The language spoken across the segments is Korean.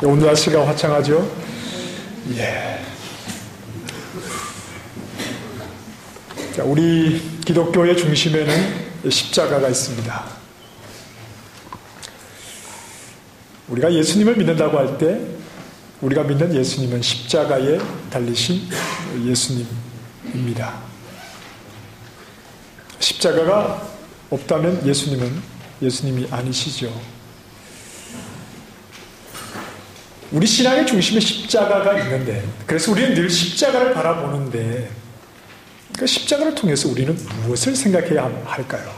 오늘 날씨가 화창하죠? 예. 자, 우리 기독교의 중심에는 십자가가 있습니다. 우리가 예수님을 믿는다고 할 때 우리가 믿는 예수님은 십자가에 달리신 예수님입니다. 십자가가 없다면 예수님이 아니시죠. 우리 신앙의 중심에 십자가가 있는데, 그래서 우리는 늘 십자가를 바라보는데, 그 십자가를 통해서 우리는 무엇을 생각해야 할까요?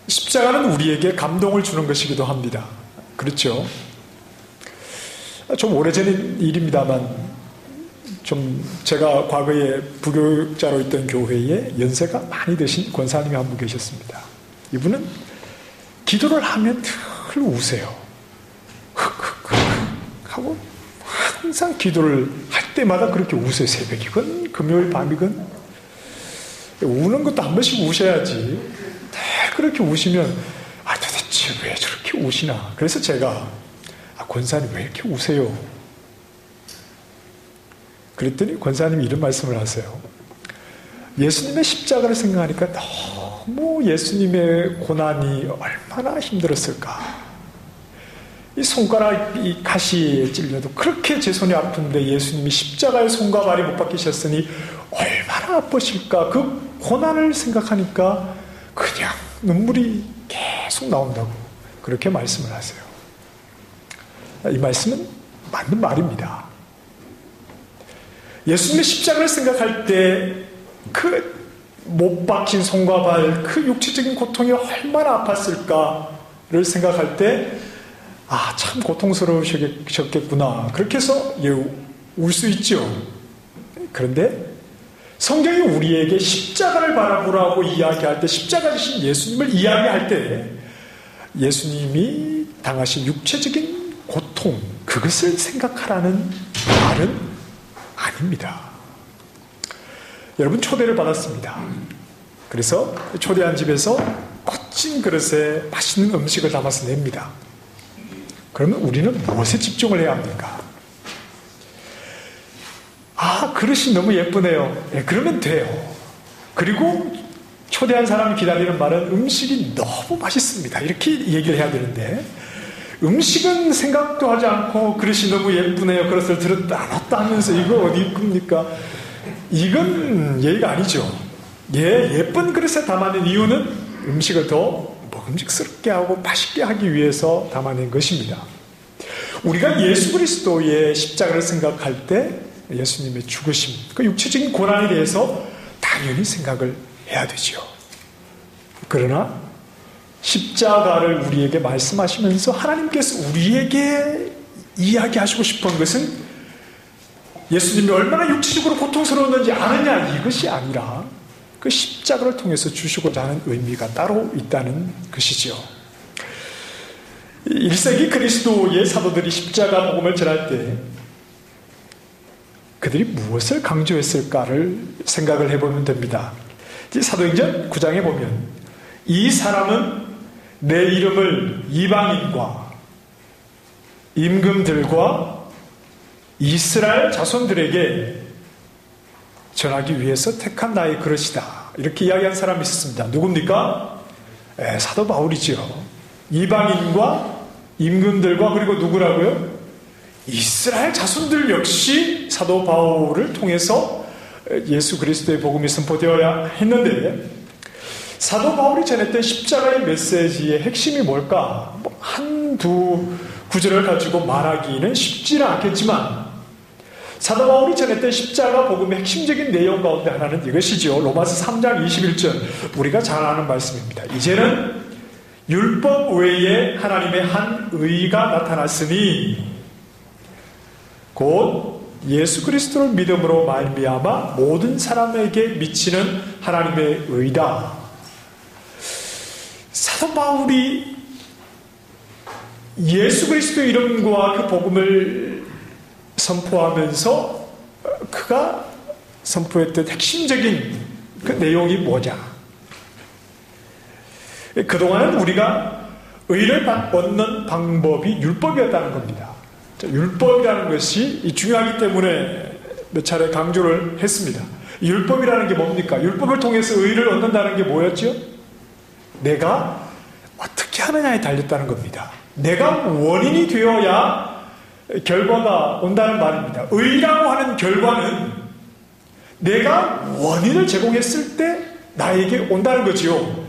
십자가는 우리에게 감동을 주는 것이기도 합니다. 그렇죠? 좀 오래전 일입니다만, 제가 과거에 부교육자로 있던 교회에 연세가 많이 드신 권사님이 한 분 계셨습니다. 이분은 기도를 하면 늘 우세요. 하고 항상 기도를 할 때마다 그렇게 우세요. 새벽이건 금요일 밤이건 우는 것도 한 번씩 우셔야지. 늘 그렇게 우시면 도대체 왜 저렇게 우시나. 그래서 제가 권사님 왜 이렇게 우세요? 그랬더니 권사님이 이런 말씀을 하세요. 예수님의 십자가를 생각하니까 너무 예수님의 고난이 얼마나 힘들었을까. 이 손가락 이 가시에 찔려도 그렇게 제 손이 아픈데 예수님이 십자가에 손과 발이 못 박히셨으니 얼마나 아프실까. 그 고난을 생각하니까 그냥 눈물이 계속 나온다고 그렇게 말씀을 하세요. 이 말씀은 맞는 말입니다. 예수님의 십자가를 생각할 때 그 못 박힌 손과 발, 그 육체적인 고통이 얼마나 아팠을까를 생각할 때 참 고통스러우셨겠구나. 그렇게 해서 울 수 있죠. 그런데 성경이 우리에게 십자가를 바라보라고 이야기할 때, 십자가 지신 예수님을 이야기할 때 예수님이 당하신 육체적인 고통, 그것을 생각하라는 말은 아닙니다. 여러분 초대를 받았습니다. 그래서 초대한 집에서 멋진 그릇에 맛있는 음식을 담아서 냅니다. 그러면 우리는 무엇에 집중을 해야 합니까? 그릇이 너무 예쁘네요. 그러면 돼요. 그리고 초대한 사람이 기다리는 말은 음식이 너무 맛있습니다. 이렇게 얘기를 해야 되는데, 음식은 생각도 하지 않고 그릇이 너무 예쁘네요. 그릇을 들었다 놨다 하면서 이거 어디 겁니까? 이건 예의가 아니죠. 예쁜 그릇에 담아낸 이유는 음식을 더 먹음직스럽게 하고 맛있게 하기 위해서 담아낸 것입니다. 우리가 예수 그리스도의 십자가를 생각할 때 예수님의 죽으심, 그 육체적인 고난에 대해서 당연히 생각을 해야 되죠. 그러나 십자가를 우리에게 말씀하시면서 하나님께서 우리에게 이야기하시고 싶은 것은 예수님이 얼마나 육체적으로 고통스러웠는지 아느냐, 이것이 아니라 그 십자가를 통해서 주시고자 하는 의미가 따로 있다는 것이죠. 1세기 그리스도의 사도들이 십자가 복음을 전할 때 그들이 무엇을 강조했을까를 생각을 해보면 됩니다. 사도행전 9장에 보면 이 사람은 내 이름을 이방인과 임금들과 이스라엘 자손들에게 전하기 위해서 택한 나의 그릇이다. 이렇게 이야기한 사람이 있었습니다. 누굽니까? 사도 바울이죠. 이방인과 임금들과 그리고 누구라고요? 이스라엘 자손들 역시 사도 바울을 통해서 예수 그리스도의 복음이 선포되어야 했는데, 사도 바울이 전했던 십자가의 메시지의 핵심이 뭘까? 한두 구절을 가지고 말하기는 쉽지는 않겠지만 사도 바울이 전했던 십자가 복음의 핵심적인 내용 가운데 하나는 이것이죠. 로마서 3장 21절, 우리가 잘 아는 말씀입니다. 이제는 율법 외에 하나님의 한 의가 나타났으니 곧 예수 그리스도를 믿음으로 말미암아 모든 사람에게 미치는 하나님의 의다. 사도 바울이 예수 그리스도의 이름과 그 복음을 선포하면서 그가 선포했던 핵심적인 그 내용이 뭐냐? 그동안은 우리가 의를 얻는 방법이 율법이었다는 겁니다. 자, 율법이라는 것이 중요하기 때문에 몇 차례 강조를 했습니다. 율법이라는 게 뭡니까? 율법을 통해서 의를 얻는다는 게 뭐였죠? 내가 어떻게 하느냐에 달렸다는 겁니다. 내가 원인이 되어야 결과가 온다는 말입니다. 의라고 하는 결과는 내가 원인을 제공했을 때 나에게 온다는 거지요.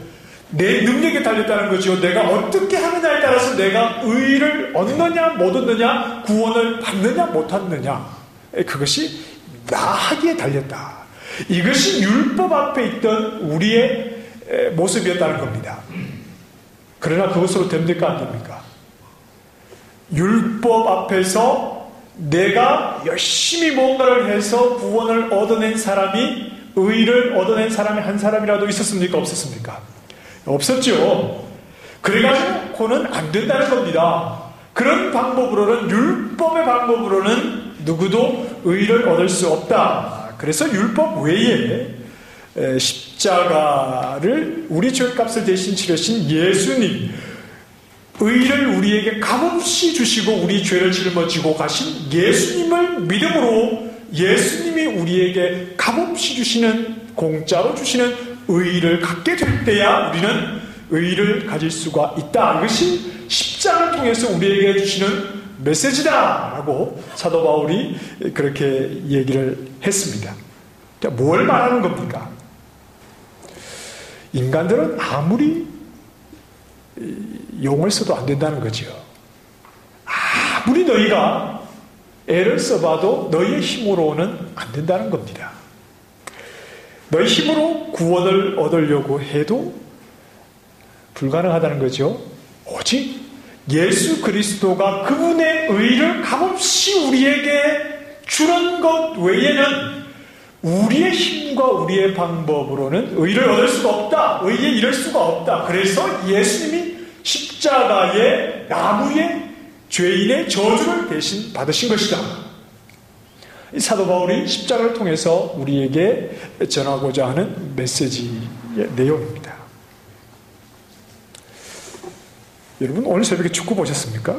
내 능력에 달렸다는 거지요. 내가 어떻게 하느냐에 따라서 내가 의를 얻느냐 못 얻느냐, 구원을 받느냐 못 받느냐, 그것이 나 하기에 달렸다. 이것이 율법 앞에 있던 우리의 모습이었다는 겁니다. 그러나 그것으로 됩니까? 안 됩니까? 율법 앞에서 내가 열심히 뭔가를 해서 구원을 얻어낸 사람이, 의를 얻어낸 사람이 한 사람이라도 있었습니까? 없었습니까? 없었죠. 그래가지고는 안 된다는 겁니다. 그런 방법으로는, 율법의 방법으로는 누구도 의를 얻을 수 없다. 그래서 율법 외에 십자가를, 우리 죄값을 대신 치르신 예수님, 의를 우리에게 값없이 주시고 우리 죄를 짊어지고 가신 예수님을 믿음으로, 예수님이 우리에게 값없이 주시는, 공짜로 주시는 의를 갖게 될 때야 우리는 의를 가질 수가 있다. 이것이 십자가를 통해서 우리에게 주시는 메시지다 라고 사도 바울이 그렇게 얘기를 했습니다. 뭘 말하는 겁니까? 인간들은 아무리 용을 써도 안 된다는 거죠. 아무리 너희가 애를 써봐도 너희의 힘으로는 안 된다는 겁니다. 너희 힘으로 구원을 얻으려고 해도 불가능하다는 거죠. 오직 예수 그리스도가 그분의 의를 값없이 우리에게 주는 것 외에는 우리의 힘과 우리의 방법으로는 의를 얻을 수가 없다. 의에 이를 수가 없다. 그래서 예수님이 십자가의 나무의 죄인의 저주를 대신 받으신 것이다. 이 사도 바울이 십자가를 통해서 우리에게 전하고자 하는 메시지의 내용입니다. 여러분, 오늘 새벽에 축구 보셨습니까?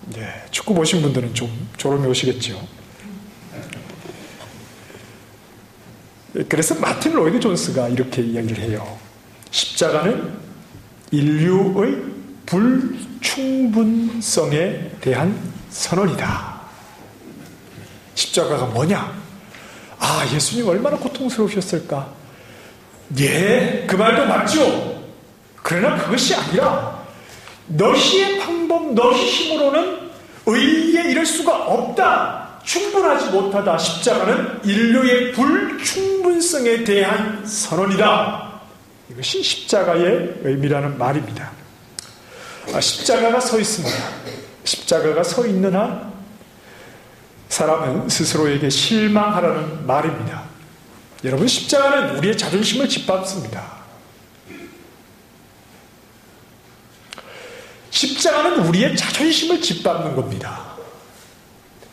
네, 축구 보신 분들은 좀 졸음이 오시겠죠. 그래서 마틴 로이드 존스가 이렇게 이야기를 해요. 십자가는 인류의 불충분성에 대한 선언이다. 십자가가 뭐냐? 아, 예수님 얼마나 고통스러우셨을까? 예, 그 말도 맞죠. 그러나 그것이 아니라 너희의 방법, 너희 힘으로는 의에 이를 수가 없다. 충분하지 못하다. 십자가는 인류의 불충분성에 대한 선언이다. 이것이 십자가의 의미라는 말입니다. 십자가가 서 있습니다. 십자가가 서 있는 한 사람은 스스로에게 실망하라는 말입니다. 여러분, 십자가는 우리의 자존심을 짓밟습니다. 십자가는 우리의 자존심을 짓밟는 겁니다.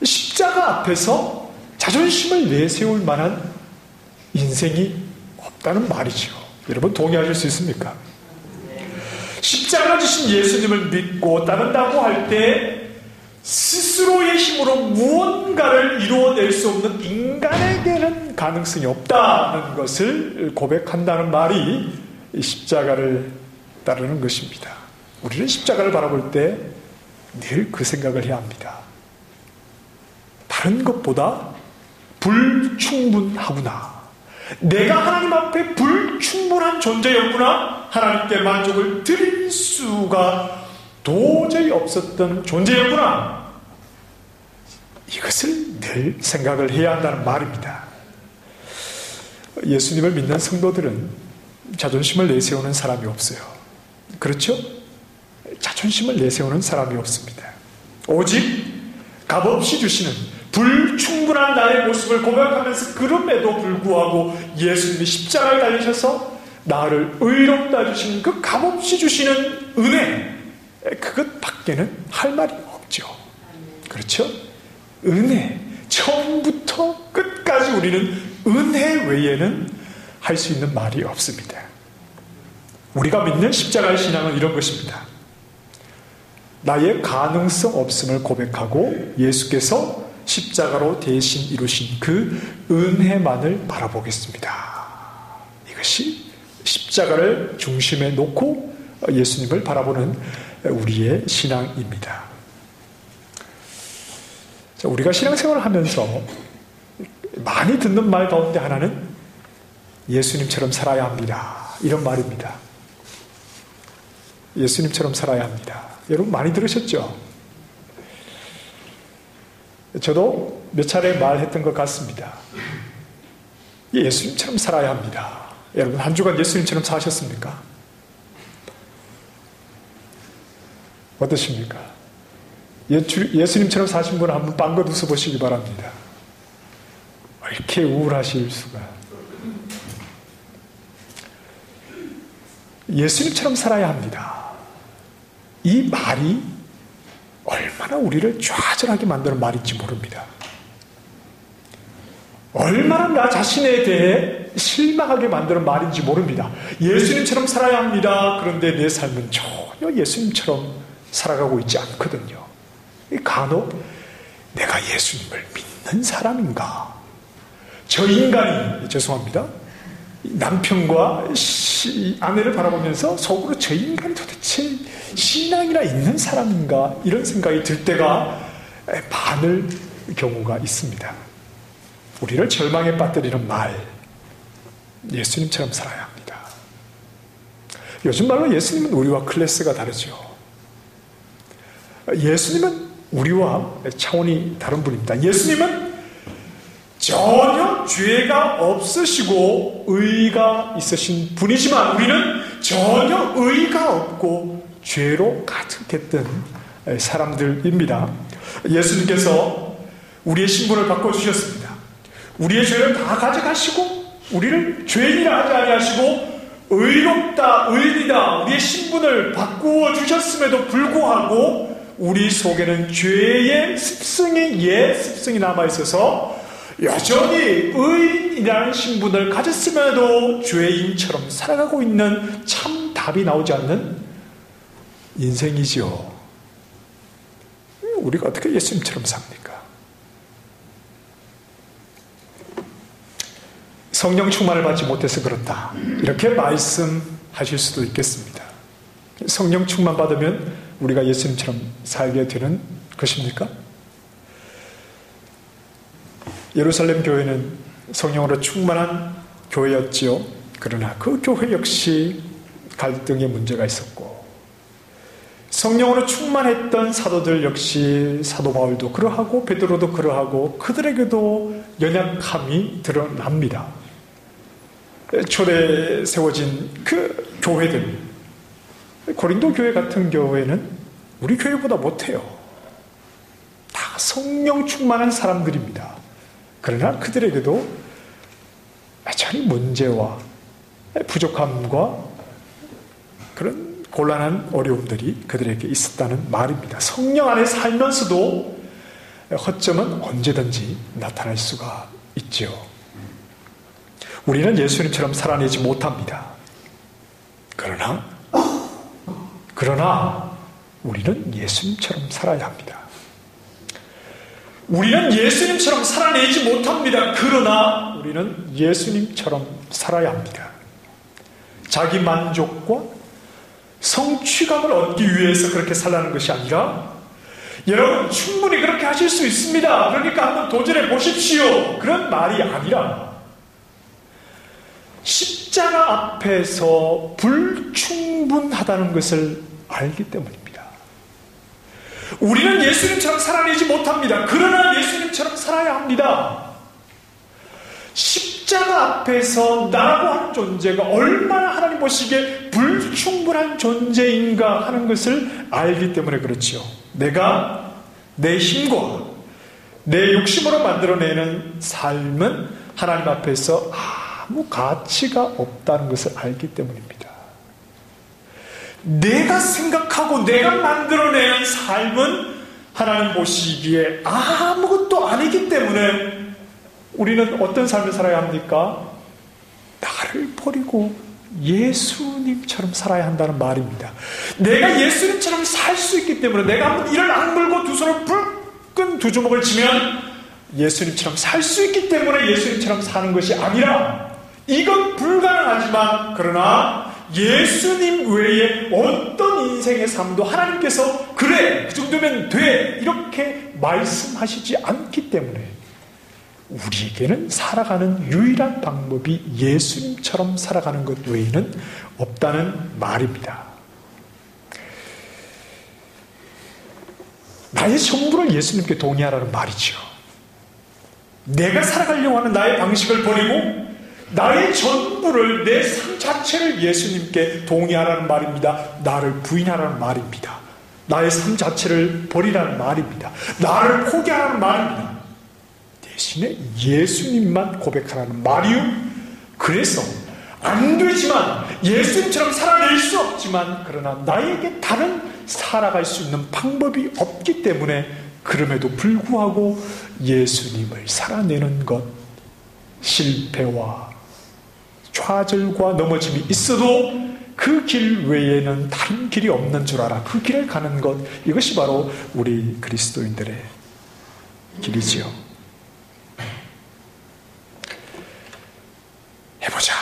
십자가 앞에서 자존심을 내세울 만한 인생이 없다는 말이죠. 여러분, 동의하실 수 있습니까? 십자가 주신 예수님을 믿고 따른다고 할 때 스스로의 힘으로 무언가를 이루어낼 수 없는 인간에게는 가능성이 없다는 것을 고백한다는 말이 십자가를 따르는 것입니다. 우리는 십자가를 바라볼 때 늘 그 생각을 해야 합니다. 다른 것보다 불충분하구나. 내가 하나님 앞에 불충분한 존재였구나. 하나님께 만족을 드릴 수가 도저히 없었던 존재였구나. 이것을 늘 생각을 해야 한다는 말입니다. 예수님을 믿는 성도들은 자존심을 내세우는 사람이 없어요. 그렇죠? 자존심을 내세우는 사람이 없습니다. 오직 값없이 주시는 불충분한 나의 모습을 고백하면서 그럼에도 불구하고 예수님이 십자가를 달리셔서 나를 의롭다 해주시는 그 값없이 주시는 은혜, 그것밖에는 할 말이 없죠. 그렇죠? 은혜, 처음부터 끝까지 우리는 은혜 외에는 할 수 있는 말이 없습니다. 우리가 믿는 십자가의 신앙은 이런 것입니다. 나의 가능성 없음을 고백하고 예수께서 십자가로 대신 이루신 그 은혜만을 바라보겠습니다. 이것이 십자가를 중심에 놓고 예수님을 바라보는 우리의 신앙입니다. 자, 우리가 신앙생활을 하면서 많이 듣는 말 가운데 하나는 예수님처럼 살아야 합니다. 이런 말입니다. 예수님처럼 살아야 합니다. 여러분 많이 들으셨죠? 저도 몇 차례 말했던 것 같습니다. 예수님처럼 살아야 합니다. 여러분 한 주간 예수님처럼 사셨습니까? 어떠십니까? 예수님처럼 사신 분은 한번 빵긋 웃어보시기 바랍니다. 이렇게 우울하실 수가. 예수님처럼 살아야 합니다. 이 말이 얼마나 우리를 좌절하게 만드는 말인지 모릅니다. 얼마나 나 자신에 대해 실망하게 만드는 말인지 모릅니다. 예수님처럼 살아야 합니다. 그런데 내 삶은 전혀 예수님처럼 살아가고 있지 않거든요. 간혹 내가 예수님을 믿는 사람인가? 저 인간이, 죄송합니다, 남편과 아내를 바라보면서 속으로 저 인간이 도대체 신앙이나 있는 사람인가? 이런 생각이 들 때가 많을 경우가 있습니다. 우리를 절망에 빠뜨리는 말, 예수님처럼 살아야 합니다. 요즘 말로 예수님은 우리와 클래스가 다르죠. 예수님은 우리와 차원이 다른 분입니다. 예수님은 전혀 죄가 없으시고 의가 있으신 분이지만 우리는 전혀 의가 없고 죄로 가득했던 사람들입니다. 예수님께서 우리의 신분을 바꿔주셨습니다. 우리의 죄를 다 가져가시고 우리를 죄인이라 하지 아니하시고 의롭다, 의인이다 우리의 신분을 바꾸어 주셨음에도 불구하고 우리 속에는 죄의 습성이, 옛 습성이 남아있어서 여전히 의인이라는 신분을 가졌음에도 죄인처럼 살아가고 있는 참 답이 나오지 않는 인생이죠. 우리가 어떻게 예수님처럼 삽니까? 성령 충만을 받지 못해서 그렇다, 이렇게 말씀하실 수도 있겠습니다. 성령 충만 받으면 우리가 예수님처럼 살게 되는 것입니까? 예루살렘 교회는 성령으로 충만한 교회였지요. 그러나 그 교회 역시 갈등의 문제가 있었고 성령으로 충만했던 사도들 역시 사도 바울도 그러하고 베드로도 그러하고 그들에게도 연약함이 드러납니다. 초대에 세워진 그 교회들, 고린도 교회 같은 교회는 우리 교회보다 못해요. 다 성령 충만한 사람들입니다. 그러나 그들에게도 여전히 문제와 부족함과 그런 곤란한 어려움들이 그들에게 있었다는 말입니다. 성령 안에 살면서도 허점은 언제든지 나타날 수가 있죠. 우리는 예수님처럼 살아내지 못합니다. 그러나 우리는 예수님처럼 살아야 합니다. 우리는 예수님처럼 살아내지 못합니다. 그러나 우리는 예수님처럼 살아야 합니다. 자기 만족과 성취감을 얻기 위해서 그렇게 살라는 것이 아니라 여러분 충분히 그렇게 하실 수 있습니다. 그러니까 한번 도전해 보십시오. 그런 말이 아니라 십자가 앞에서 불충분하다는 것을 알기 때문입니다. 우리는 예수님처럼 살아내지 못합니다. 그러나 예수님처럼 살아야 합니다. 십자가 앞에서 나라고 하는 존재가 얼마나 하나님 보시기에 불충분한 존재인가 하는 것을 알기 때문에 그렇지요. 내가 내 힘과 내 욕심으로 만들어내는 삶은 하나님 앞에서 아무 가치가 없다는 것을 알기 때문입니다. 내가 생각하고 내가 만들어내는 삶은 하나님 보시기에 아무것도 아니기 때문에 우리는 어떤 삶을 살아야 합니까? 나를 버리고 예수님처럼 살아야 한다는 말입니다. 내가 예수님처럼 살 수 있기 때문에 내가 한번 이를 악물고 두 손을 불끈 두 주먹을 쥐면 예수님처럼 살 수 있기 때문에 예수님처럼 사는 것이 아니라 이건 불가능하지만 그러나 예수님 외에 어떤 인생의 삶도 하나님께서 그래 그 정도면 돼 이렇게 말씀하시지 않기 때문에 우리에게는 살아가는 유일한 방법이 예수님처럼 살아가는 것 외에는 없다는 말입니다. 나의 전부를 예수님께 동의하라는 말이죠. 내가 살아가려고 하는 나의 방식을 버리고 나의 전부를 내 삶 자체를 예수님께 동의하라는 말입니다. 나를 부인하라는 말입니다. 나의 삶 자체를 버리라는 말입니다. 나를 포기하라는 말입니다. 대신에 예수님만 고백하라는 말이요. 그래서 안 되지만 예수님처럼 살아낼 수 없지만 그러나 나에게 다른 살아갈 수 있는 방법이 없기 때문에 그럼에도 불구하고 예수님을 살아내는 것 실패와 좌절과 넘어짐이 있어도 그 길 외에는 다른 길이 없는 줄 알아. 그 길을 가는 것 이것이 바로 우리 그리스도인들의 길이지요. 해보자.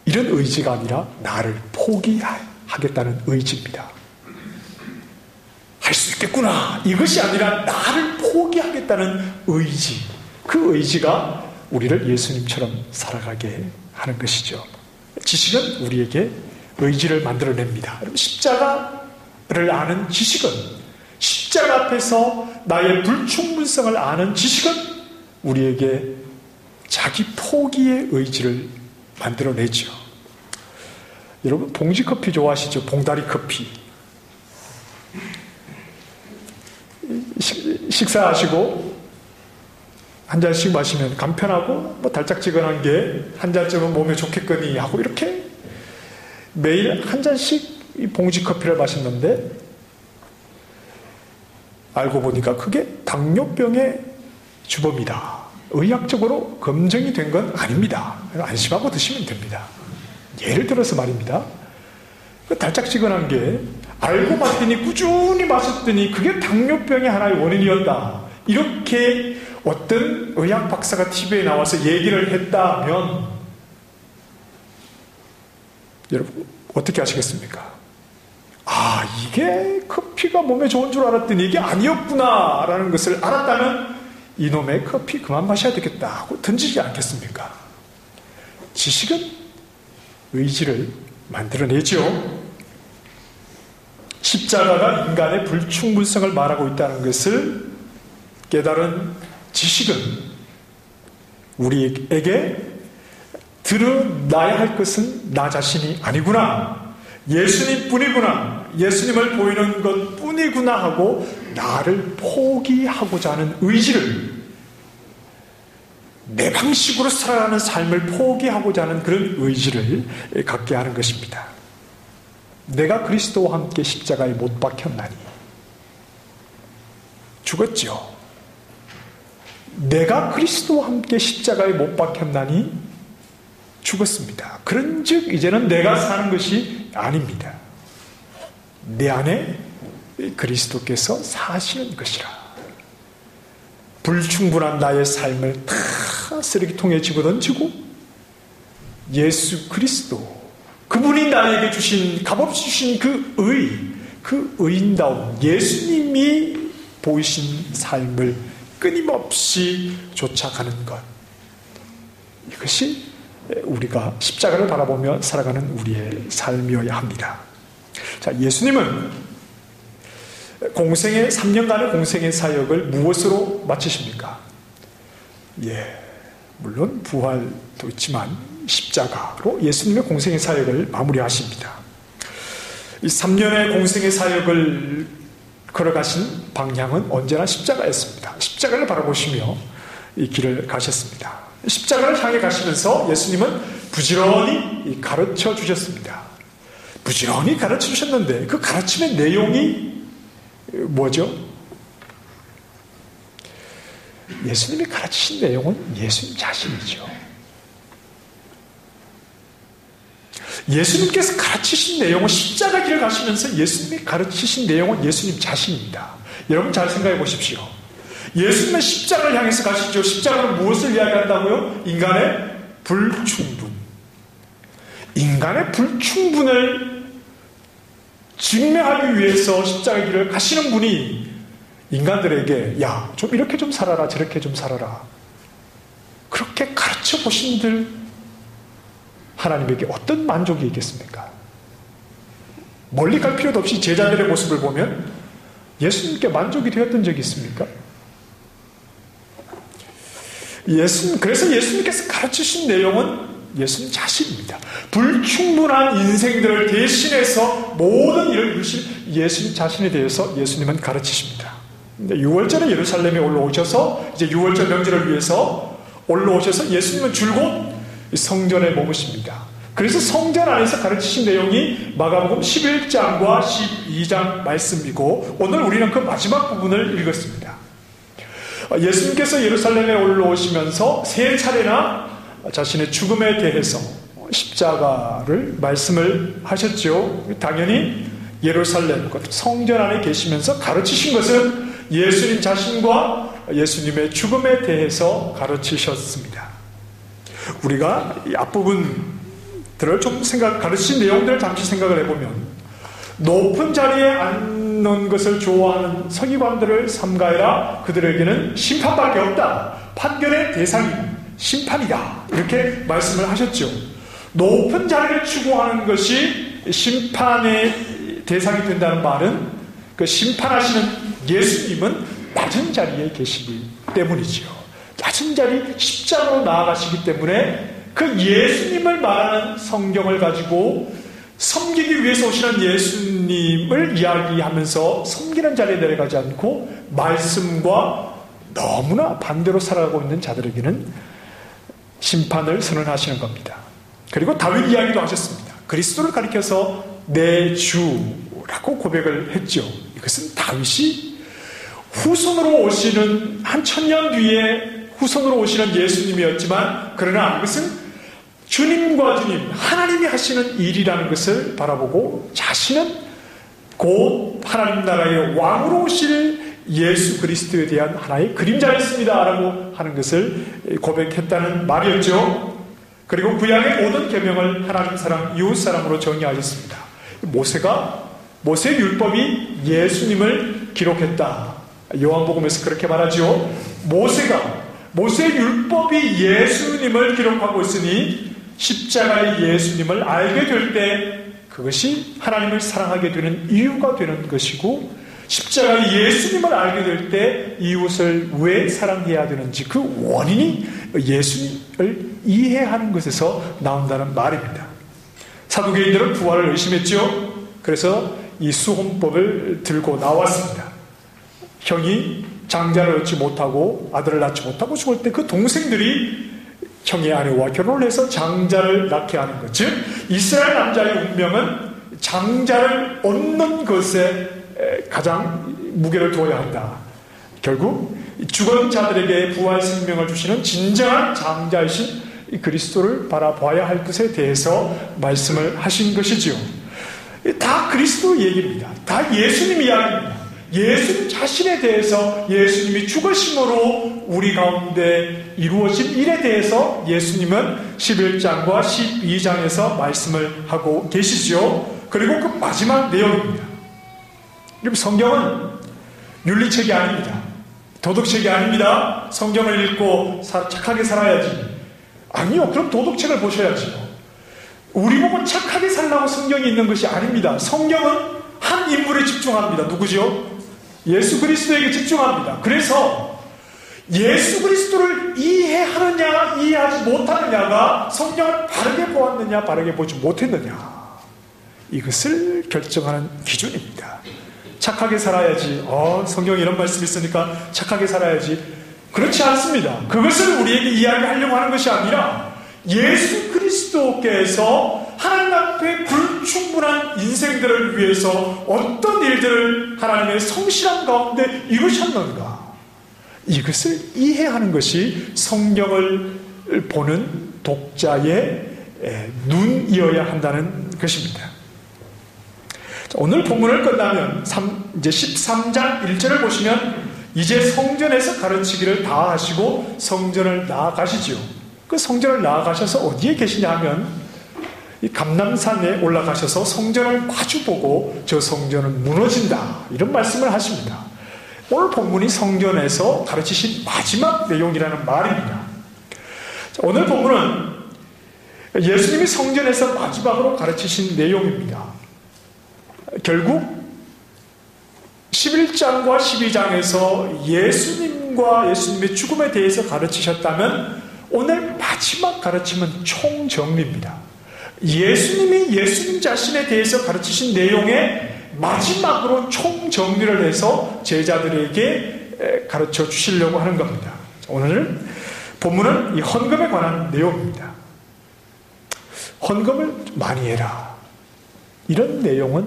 이런 의지가 아니라 나를 포기하겠다는 의지입니다. 할 수 있겠구나. 이것이 아니라 나를 포기하겠다는 의지. 그 의지가 우리를 예수님처럼 살아가게 하는 것이죠. 지식은 우리에게 의지를 만들어냅니다. 십자가를 아는 지식은 십자가 앞에서 나의 불충분성을 아는 지식은 우리에게 자기 포기의 의지를 만들어내죠. 여러분 봉지커피 좋아하시죠? 봉다리 커피. 식사하시고 한 잔씩 마시면 간편하고 뭐 달짝지근한 게 한 잔쯤은 몸에 좋겠거니 하고 이렇게 매일 한 잔씩 이 봉지커피를 마셨는데 알고 보니까 그게 당뇨병의 주범이다. 의학적으로 검증이 된 건 아닙니다. 안심하고 드시면 됩니다. 예를 들어서 말입니다. 그 달짝지근한 게 알고 봤더니 꾸준히 마셨더니 그게 당뇨병의 하나의 원인이었다. 이렇게 어떤 의학 박사가 TV에 나와서 얘기를 했다면 여러분 어떻게 하시겠습니까? 아, 이게 커피가 몸에 좋은 줄 알았더니 이게 아니었구나 라는 것을 알았다면 이놈의 커피 그만 마셔야 되겠다 하고 던지지 않겠습니까? 지식은 의지를 만들어내죠. 십자가가 인간의 불충분성을 말하고 있다는 것을 깨달은 지식은 우리에게 드러나야 할 것은 나 자신이 아니구나. 예수님 뿐이구나. 예수님을 보이는 것 뿐이구나 하고 나를 포기하고자 하는 의지를 내 방식으로 살아가는 삶을 포기하고자 하는 그런 의지를 갖게 하는 것입니다. 내가 그리스도와 함께 십자가에 못 박혔나니 죽었죠. 내가 그리스도와 함께 십자가에 못 박혔나니 죽었습니다. 그런즉 이제는 내가 사는 것이 아닙니다. 내 안에 그리스도께서 사시는 것이라. 불충분한 나의 삶을 다 쓰레기통에 집어던지고 예수 그리스도 그분이 나에게 주신 값없이 주신 그 의인다운 예수님이 보이신 삶을 끊임없이 쫓아가는 것, 이것이 우리가 십자가를 바라보며 살아가는 우리의 삶이어야 합니다. 자, 예수님은 3년간의 공생의 사역을 무엇으로 마치십니까? 물론 부활도 있지만 십자가로 예수님의 공생의 사역을 마무리하십니다. 이 3년의 공생의 사역을 걸어가신 방향은 언제나 십자가였습니다. 십자가를 바라보시며 이 길을 가셨습니다. 십자가를 향해 가시면서 예수님은 부지런히 가르쳐 주셨습니다. 부지런히 가르쳐 주셨는데 그 가르침의 내용이 뭐죠? 예수님이 가르치신 내용은 예수님 자신이죠. 예수님께서 가르치신 내용은 십자가 길을 가시면서 예수님이 가르치신 내용은 예수님 자신입니다. 여러분 잘 생각해 보십시오. 예수님은 십자가를 향해서 가시죠. 십자가는 무엇을 이야기한다고요? 인간의 불충분. 인간의 불충분을 증명하기 위해서 십자가 길을 가시는 분이 인간들에게 야, 좀 이렇게 좀 살아라, 저렇게 좀 살아라. 그렇게 가르쳐 보신들 하나님에게 어떤 만족이 있겠습니까? 멀리 갈 필요도 없이 제자들의 모습을 보면 예수님께 만족이 되었던 적이 있습니까? 그래서 예수님께서 가르치신 내용은 예수님 자신입니다. 불충분한 인생들을 대신해서 모든 일을 이루신 예수님 자신에 대해서 예수님은 가르치십니다. 6월절에 예루살렘에 올라오셔서 이제 6월절 명절을 위해서 올라오셔서 예수님은 줄곧 성전에 머무십니다. 그래서 성전 안에서 가르치신 내용이 마가복음 11장과 12장 말씀이고 오늘 우리는 그 마지막 부분을 읽었습니다. 예수님께서 예루살렘에 올라오시면서 세 차례나 자신의 죽음에 대해서 십자가를 말씀을 하셨죠. 당연히 예루살렘 성전 안에 계시면서 가르치신 것은 예수님 자신과 예수님의 죽음에 대해서 가르치셨습니다. 우리가 이 앞부분들을 좀 가르치신 내용들을 잠시 생각을 해보면 높은 자리에 앉는 것을 좋아하는 서기관들을 삼가해라. 그들에게는 심판밖에 없다. 판결의 대상이 심판이다. 이렇게 말씀을 하셨죠. 높은 자리를 추구하는 것이 심판의 대상이 된다는 말은 그 심판하시는 예수님은 낮은 자리에 계시기 때문이지요. 낮은 자리 십자가로 나아가시기 때문에 그 예수님을 말하는 성경을 가지고 섬기기 위해서 오시는 예수님을 이야기하면서 섬기는 자리에 내려가지 않고 말씀과 너무나 반대로 살아가고 있는 자들에게는 심판을 선언하시는 겁니다. 그리고 다윗 이야기도 하셨습니다. 그리스도를 가리켜서 내 주라고 고백을 했죠. 이것은 다윗이 후손으로 오시는 한 1000년 뒤에 후손으로 오시는 예수님이었지만 그러나 이것은 주님과 주님 하나님이 하시는 일이라는 것을 바라보고 자신은 곧 하나님 나라의 왕으로 오실 예수 그리스도에 대한 하나의 그림자였습니다 라고 하는 것을 고백했다는 말이었죠. 그리고 구약의 모든 계명을 하나님 사람 이웃 사람으로 정의하셨습니다. 모세의 율법이 예수님을 기록했다. 요한복음에서 그렇게 말하죠. 모세의 율법이 예수님을 기록하고 있으니 십자가의 예수님을 알게 될 때 그것이 하나님을 사랑하게 되는 이유가 되는 것이고 십자가의 예수님을 알게 될 때 이웃을 왜 사랑해야 되는지 그 원인이 예수님을 이해하는 것에서 나온다는 말입니다. 사두개인들은 부활을 의심했죠. 그래서 이 수혼법을 들고 나왔습니다. 형이 장자를 얻지 못하고 아들을 낳지 못하고 죽을 때 그 동생들이 형의 아내와 결혼을 해서 장자를 낳게 하는 것. 즉 이스라엘 남자의 운명은 장자를 얻는 것에 가장 무게를 두어야 한다. 결국 죽은 자들에게 부활 생명을 주시는 진정한 장자이신 그리스도를 바라봐야 할 것에 대해서 말씀을 하신 것이지요. 다 그리스도 얘기입니다. 다 예수님 이야기입니다. 예수님 자신에 대해서 예수님이 죽으심으로 우리 가운데 이루어진 일에 대해서 예수님은 11장과 12장에서 말씀을 하고 계시죠. 그리고 그 마지막 내용입니다. 성경은 윤리책이 아닙니다. 도덕책이 아닙니다. 성경을 읽고 착하게 살아야지. 아니요. 그럼 도덕책을 보셔야지요. 우리 보고 착하게 살라고 성경이 있는 것이 아닙니다. 성경은 한 인물에 집중합니다. 누구죠? 예수 그리스도에게 집중합니다. 그래서 예수 그리스도를 이해하느냐 이해하지 못하느냐가 성경을 바르게 보았느냐 바르게 보지 못했느냐 이것을 결정하는 기준입니다. 착하게 살아야지. 성경에 이런 말씀이 있으니까 착하게 살아야지. 그렇지 않습니다. 그것을 우리에게 이야기하려고 하는 것이 아니라 예수 그리스도께서 하나님 앞에 불충분한 인생들을 위해서 어떤 일들을 하나님의 성실한 가운데 이루셨는가 이것을 이해하는 것이 성경을 보는 독자의 눈이어야 한다는 것입니다. 오늘 본문을 끝나면 이제 13장 1절을 보시면 이제 성전에서 가르치기를 다 하시고 성전을 나아가시지요. 그 성전을 나아가셔서 어디에 계시냐 하면 이 감람산에 올라가셔서 성전을 마주보고 저 성전은 무너진다, 이런 말씀을 하십니다. 오늘 본문이 성전에서 가르치신 마지막 내용이라는 말입니다. 오늘 본문은 예수님이 성전에서 마지막으로 가르치신 내용입니다. 결국 11장과 12장에서 예수님과 예수님의 죽음에 대해서 가르치셨다면 오늘 마지막 가르침은 총정리입니다. 예수님이 예수님 자신에 대해서 가르치신 내용에 마지막으로 총정리를 해서 제자들에게 가르쳐 주시려고 하는 겁니다. 오늘 본문은 이 헌금에 관한 내용입니다. 헌금을 많이 해라, 이런 내용은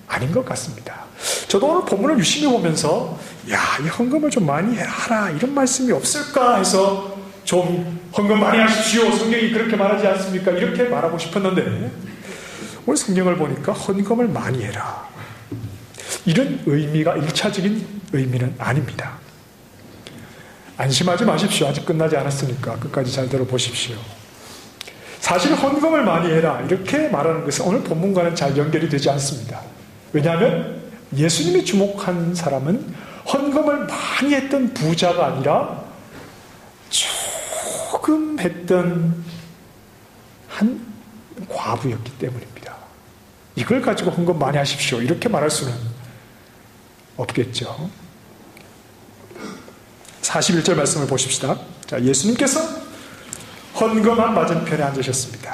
아닌 것 같습니다. 저도 오늘 본문을 유심히 보면서 이 헌금을 좀 많이 하라, 이런 말씀이 없을까 해서 좀 헌금 많이 하십시오, 성경이 그렇게 말하지 않습니까? 이렇게 말하고 싶었는데 오늘 성경을 보니까 헌금을 많이 해라, 이런 의미가 1차적인 의미는 아닙니다. 안심하지 마십시오. 아직 끝나지 않았으니까 끝까지 잘 들어보십시오. 사실 헌금을 많이 해라, 이렇게 말하는 것은 오늘 본문과는 잘 연결이 되지 않습니다. 왜냐하면 예수님이 주목한 사람은 헌금을 많이 했던 부자가 아니라 조금 했던 한 과부였기 때문입니다. 이걸 가지고 헌금 많이 하십시오, 이렇게 말할 수는 없겠죠. 41절 말씀을 보십시다. 자, 예수님께서 헌금함 맞은편에 앉으셨습니다.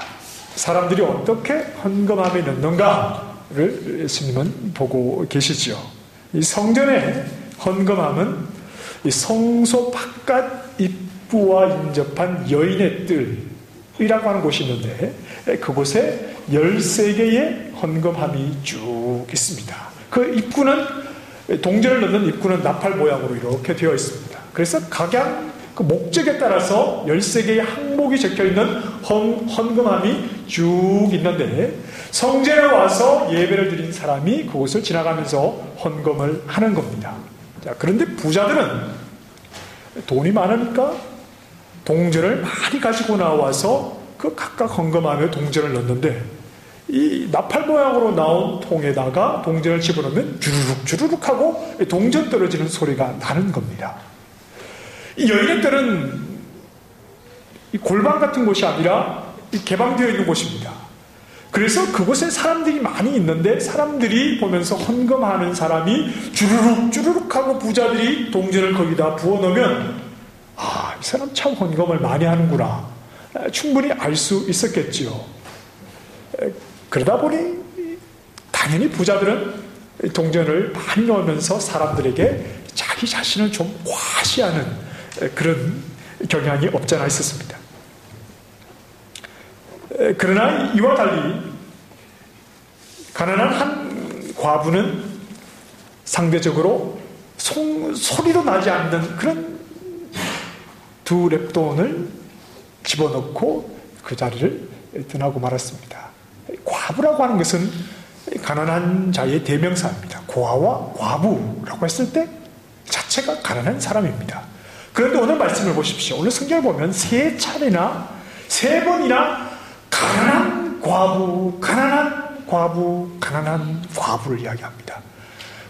사람들이 어떻게 헌금함에 넣는가를 예수님은 보고 계시죠. 이 성전의 헌금함은 이 성소 바깥 입구와 인접한 여인의 뜰이라고 하는 곳이 있는데 그곳에 13개의 헌금함이 쭉 있습니다. 그 입구는, 동전을 넣는 입구는 나팔 모양으로 이렇게 되어 있습니다. 그래서 각양 그 목적에 따라서 13개의 항목이 적혀있는 헌금함이 쭉 있는데 성전에 와서 예배를 드린 사람이 그곳을 지나가면서 헌금을 하는 겁니다. 자, 그런데 부자들은 돈이 많으니까 동전을 많이 가지고 나와서 그 각각 헌금함에 동전을 넣는데 이 나팔 모양으로 나온 통에다가 동전을 집어넣으면 주르륵 주르륵 하고 동전 떨어지는 소리가 나는 겁니다. 이 여인의 뜰은 이 골방 같은 곳이 아니라 개방되어 있는 곳입니다. 그래서 그곳에 사람들이 많이 있는데 사람들이 보면서 헌금하는 사람이 주르륵 주르륵 하고 부자들이 동전을 거기다 부어넣으면 이 사람 참 헌금을 많이 하는구나, 충분히 알 수 있었겠지요. 그러다 보니 당연히 부자들은 동전을 많이 넣으면서 사람들에게 자기 자신을 좀 과시하는 그런 경향이 없지 않아 있었습니다. 그러나 이와 달리 가난한 한 과부는 상대적으로 소리도 나지 않는 그런 2렙돈을 집어넣고 그 자리를 떠나고 말았습니다. 과부라고 하는 것은 가난한 자의 대명사입니다. 고아와 과부라고 했을 때 자체가 가난한 사람입니다. 그런데 오늘 말씀을 보십시오. 오늘 성경을 보면 3차례나 3번이나 가난한 과부, 가난한 과부, 가난한 과부를 이야기합니다.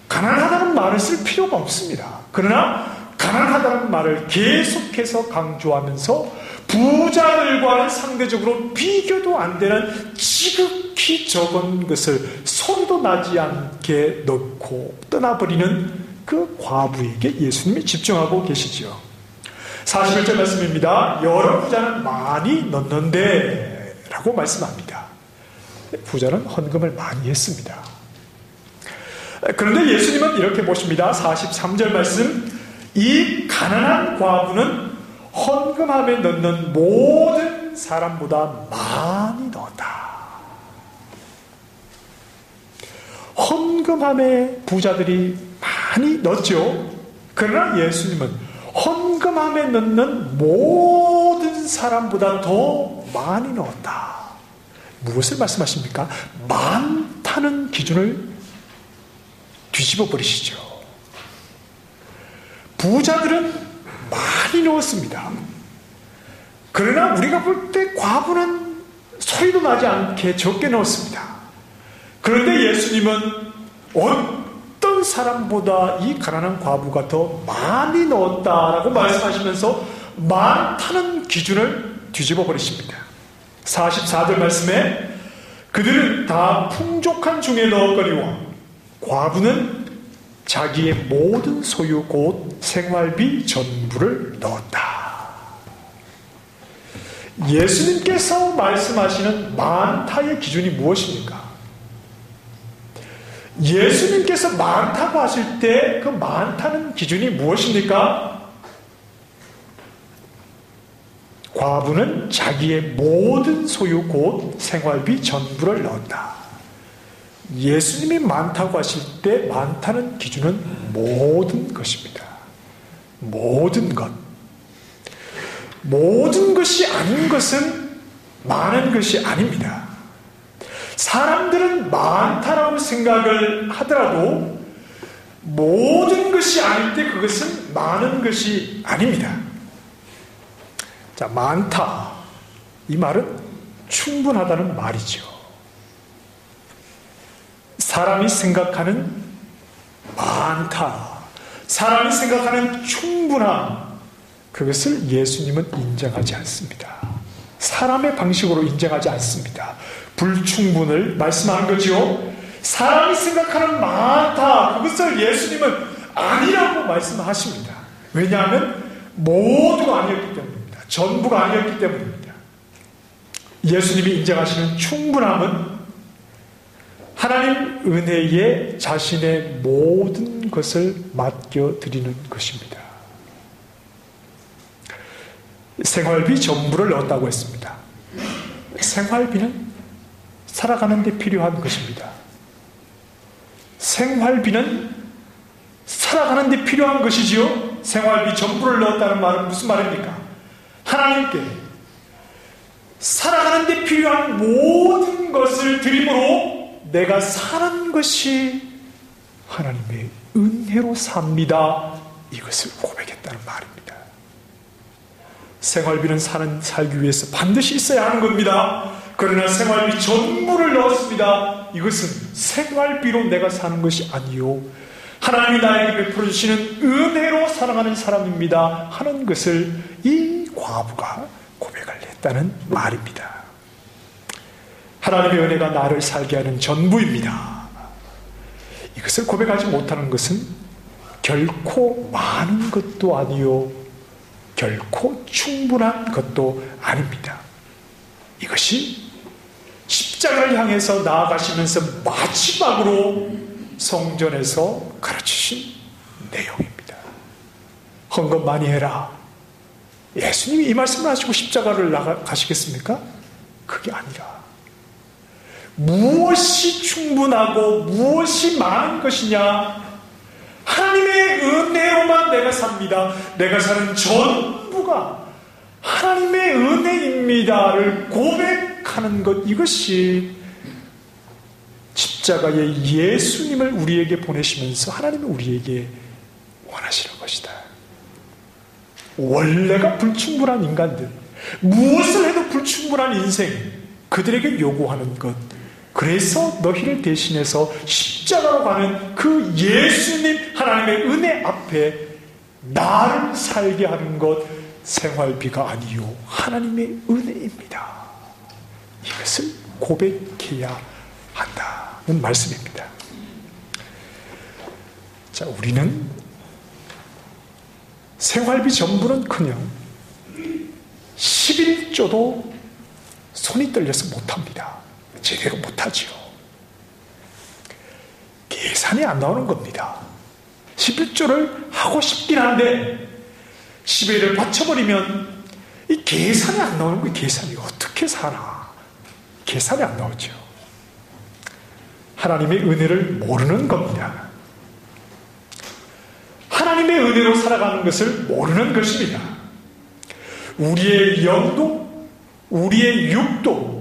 가난하다는 말을 쓸 필요가 없습니다. 그러나 가난하다는 말을 계속해서 강조하면서 부자들과는 상대적으로 비교도 안 되는 지극히 적은 것을 소리도 나지 않게 넣고 떠나버리는 그 과부에게 예수님이 집중하고 계시죠. 41절 말씀입니다. 여러 부자는 많이 넣는데 라고 말씀합니다. 부자는 헌금을 많이 했습니다. 그런데 예수님은 이렇게 보십니다. 43절 말씀, 이 가난한 과부는 헌금함에 넣는 모든 사람보다 많이 넣었다. 헌금함에 부자들이 많이 넣었죠. 그러나 예수님은 헌금함에 넣는 모든 사람보다 더 많이 넣었다. 무엇을 말씀하십니까? 많다는 기준을 뒤집어 버리시죠. 부자들은 많이 넣었습니다. 그러나 우리가 볼 때 과부는 소리도 나지 않게 적게 넣었습니다. 그런데 예수님은 어떤 사람보다 이 가난한 과부가 더 많이 넣었다라고 말씀하시면서 많다는 기준을 뒤집어 버리십니다. 44절 말씀에 그들은 다 풍족한 중에 넣었거니와 과부는 자기의 모든 소유 곧 생활비 전부를 넣었다. 예수님께서 말씀하시는 많다의 기준이 무엇입니까? 예수님께서 많다고 하실 때 그 많다는 기준이 무엇입니까? 과부는 자기의 모든 소유 곧 생활비 전부를 넣었다. 예수님이 많다고 하실 때 많다는 기준은 모든 것입니다. 모든 것. 모든 것이 아닌 것은 많은 것이 아닙니다. 사람들은 많다라고 생각을 하더라도 모든 것이 아닐 때 그것은 많은 것이 아닙니다. 자, 많다. 이 말은 충분하다는 말이죠. 사람이 생각하는 많다. 사람이 생각하는 충분함. 그것을 예수님은 인정하지 않습니다. 사람의 방식으로 인정하지 않습니다. 불충분을 말씀하는 거죠. 사람이 생각하는 많다. 그것을 예수님은 아니라고 말씀하십니다. 왜냐하면 모두가 아니었기 때문입니다. 전부가 아니었기 때문입니다. 예수님이 인정하시는 충분함은 하나님 은혜에 자신의 모든 것을 맡겨드리는 것입니다. 생활비 전부를 넣었다고 했습니다. 생활비는 살아가는 데 필요한 것입니다. 생활비는 살아가는 데 필요한 것이지요. 생활비 전부를 넣었다는 말은 무슨 말입니까? 하나님께 살아가는 데 필요한 모든 것을 드림으로 내가 사는 것이 하나님의 은혜로 삽니다. 이것을 고백했다는 말입니다. 생활비는 살기 위해서 반드시 있어야 하는 겁니다. 그러나 생활비 전부를 넣었습니다. 이것은 생활비로 내가 사는 것이 아니요 하나님이 나에게 베풀어 주시는 은혜로 살아가는 사람입니다 하는 것을 이 과부가 고백을 했다는 말입니다. 하나님의 은혜가 나를 살게 하는 전부입니다. 이것을 고백하지 못하는 것은 결코 많은 것도 아니요 결코 충분한 것도 아닙니다. 이것이 십자가를 향해서 나아가시면서 마지막으로 성전에서 가르치신 내용입니다. 헌금 많이 해라. 예수님이 이 말씀을 하시고 십자가를 나가시겠습니까? 그게 아니라 무엇이 충분하고 무엇이 많은 것이냐? 하나님의 은혜로만 내가 삽니다. 내가 사는 전부가 하나님의 은혜입니다를 고백하는 것, 이것이 십자가의 예수님을 우리에게 보내시면서 하나님이 우리에게 원하시는 것이다. 원래가 불충분한 인간들, 무엇을 해도 불충분한 인생, 그들에게 요구하는 것, 그래서 너희를 대신해서 십자가로 가는 그 예수님 하나님의 은혜 앞에 나를 살게 하는 것, 생활비가 아니요 하나님의 은혜입니다. 이것을 고백해야 한다는 말씀입니다. 자, 우리는 생활비 전부는커녕 11조도 손이 떨려서 못합니다. 제대로 못하지요. 계산이 안 나오는 겁니다. 11조를 하고 싶긴 한데 11을 바쳐버리면 이 계산이 안 나오는 거예요. 계산이 어떻게 사나? 계산이 안 나오죠. 하나님의 은혜를 모르는 겁니다. 하나님의 은혜로 살아가는 것을 모르는 것입니다. 우리의 영도 우리의 육도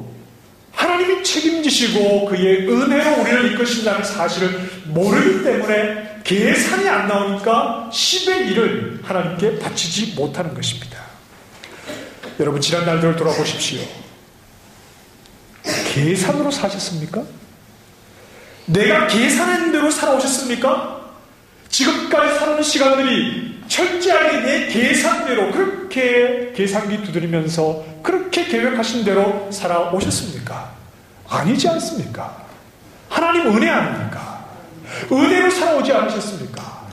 하나님이 책임지시고 그의 은혜로 우리를 이끄신다는 사실을 모르기 때문에 계산이 안 나오니까 10의 1을 하나님께 바치지 못하는 것입니다. 여러분, 지난 날들을 돌아보십시오. 계산으로 사셨습니까? 내가 계산한 대로 살아오셨습니까? 지금까지 살아온 시간들이 철저하게 내 계산대로 그렇게 계산기 두드리면서 그렇게 계획하신 대로 살아오셨습니까? 아니지 않습니까? 하나님 은혜 아닙니까? 은혜로 살아오지 않으셨습니까?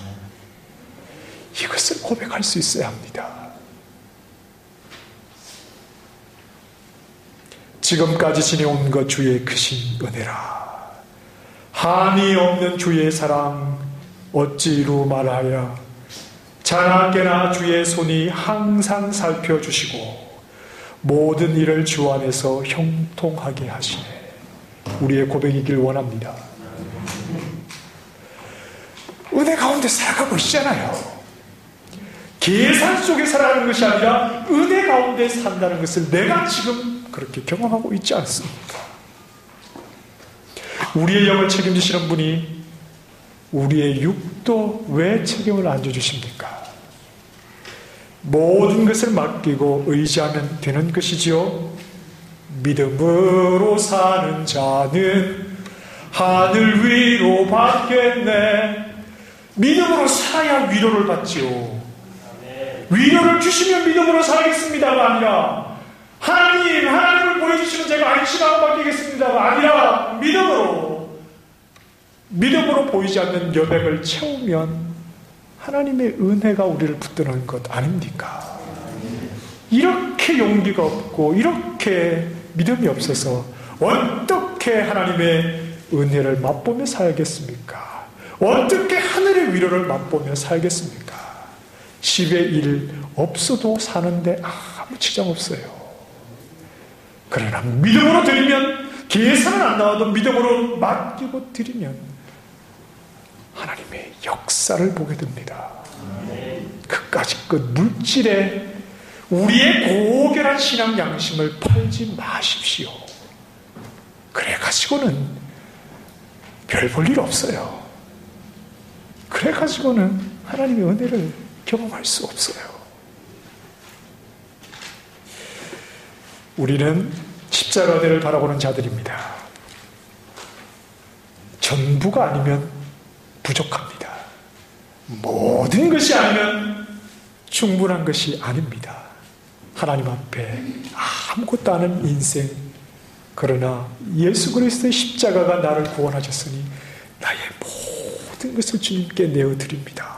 이것을 고백할 수 있어야 합니다. 지금까지 지내온 것 주의 크신 은혜라. 한이 없는 주의 사랑 어찌 이루 말하랴. 자나깨나 주의 손이 항상 살펴주시고 모든 일을 주 안에서 형통하게 하시네. 우리의 고백이길 원합니다. 은혜 가운데 살아가고 있잖아요. 계산 속에 살아가는 것이 아니라 은혜 가운데 산다는 것을 내가 지금 그렇게 경험하고 있지 않습니까? 우리의 영을 책임지시는 분이 우리의 육도 왜 책임을 안 져주십니까? 모든 것을 맡기고 의지하면 되는 것이지요. 믿음으로 사는 자는 하늘 위로 받겠네. 믿음으로 살아야 위로를 받지요. 위로를 주시면 믿음으로 살겠습니다가 아니라 하나님을 보여주시면 제가 안심하고 맡기겠습니다가 아니라 믿음으로 보이지 않는 여백을 채우면 하나님의 은혜가 우리를 붙드는 것 아닙니까? 이렇게 용기가 없고 이렇게 믿음이 없어서 어떻게 하나님의 은혜를 맛보며 살겠습니까? 어떻게 하늘의 위로를 맛보며 살겠습니까? 10의 1 없어도 사는데 아무 지장 없어요. 그러나 믿음으로 드리면, 계산은 안 나와도 믿음으로 맡기고 드리면 하나님의 역사를 보게 됩니다. 그까짓 그 물질에 우리의 고결한 신앙 양심을 팔지 마십시오. 그래 가지고는 별 볼 일 없어요. 그래 가지고는 하나님의 은혜를 경험할 수 없어요. 우리는 십자가 은혜를 바라보는 자들입니다. 전부가 아니면 부족합니다. 모든 것이 아니면 충분한 것이 아닙니다. 하나님 앞에 아무것도 아닌 인생, 그러나 예수 그리스도의 십자가가 나를 구원하셨으니 나의 모든 것을 주님께 내어드립니다.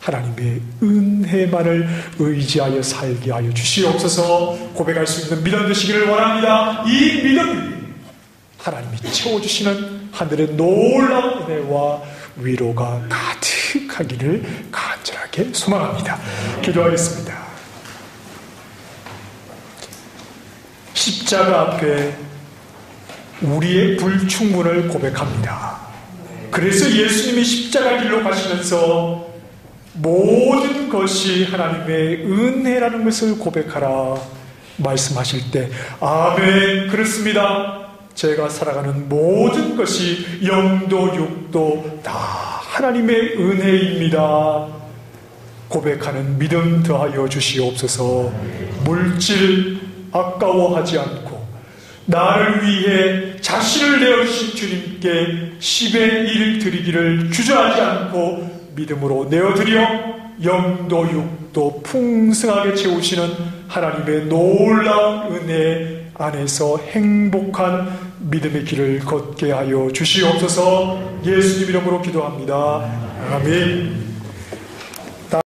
하나님의 은혜만을 의지하여 살게 하여 주시옵소서. 고백할 수 있는 믿음 되시기를 원합니다. 이 믿음, 하나님이 채워주시는 하늘의 놀라운 은혜와 위로가 가득하기를 간절하게 소망합니다. 기도하겠습니다. 십자가 앞에 우리의 불충분을 고백합니다. 그래서 예수님이 십자가 길로 가시면서 모든 것이 하나님의 은혜라는 것을 고백하라 말씀하실 때, 아멘, 그렇습니다. 제가 살아가는 모든 것이 영도 육도 다 하나님의 은혜입니다. 고백하는 믿음 더하여 주시옵소서. 물질 아까워하지 않고 나를 위해 자신을 내어주신 주님께 10의 1 드리기를 주저하지 않고 믿음으로 내어드려 영도 육도 풍성하게 채우시는 하나님의 놀라운 은혜 안에서 행복한 믿음의 길을 걷게 하여 주시옵소서. 예수님 이름으로 기도합니다. 아멘.